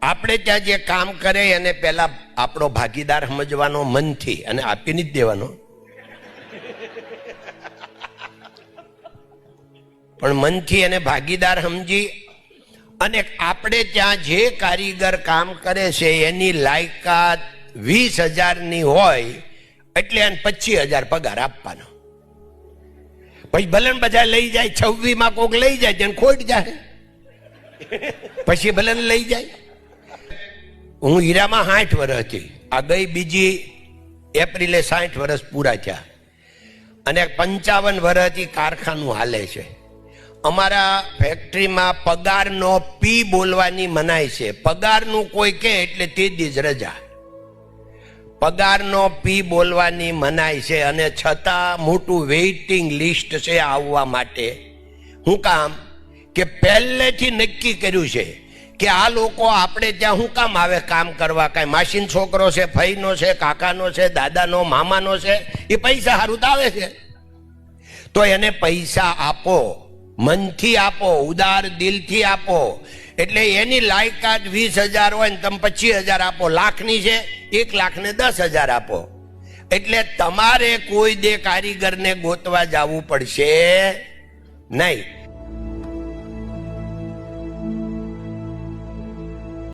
આપણે ત્યાં જે કામ કરે એને પેલા આપણો ભાગીદાર સમજવાનો મનથી, અને આપી નથી દેવાનો, પણ મનથી એને ભાગીદાર સમજી, અને આપણે ત્યાં જે કારીગર કામ કરે છે એની લાયકાત 20,000ની હોય એટલે એને 25,000 પગાર આપવાનો. પછી ભલન બધા લઈ જાય, 26માં કોક લઈ જાય તેને ખોટ જાય, પછી ભલન લઈ જાય. હું હીરામાં 60 વર્ષ હતી, આ ગઈ બીજી એપ્રિલે 60 વર્ષ પૂરા થયા, અને 55 વર્ષથી કારખાનું હાલે છે. અમારા ફેક્ટરીમાં પગારનો પી બોલવાની મનાય છે. પગારનું કોઈ કહે એટલે તે દિવસ રજા. પગારનો પી બોલવાની મનાય છે, અને છતાં મોટું વેઇટિંગ લિસ્ટ છે આવવા માટે. શું કામ? કે પહેલેથી નક્કી કર્યું છે કે આ લોકો આપણે ત્યાં શું કામ આવે કામ કરવા? કાંઈ માસીનો છોકરો છે, ફઈનો છે, કાકાનો છે, દાદાનો, મામાનો છે, એ પૈસા સારું તો આવે છે. તો એને પૈસા આપો, મનથી આપો, ઉદાર દિલથી આપો. એટલે એની લાયકાત 20,000 હોય ને તમે 25,000 આપો. લાખની છે, 1,10,000 આપો. એટલે તમારે કોઈ દે કારીગરને ગોતવા જવું પડશે નહીં.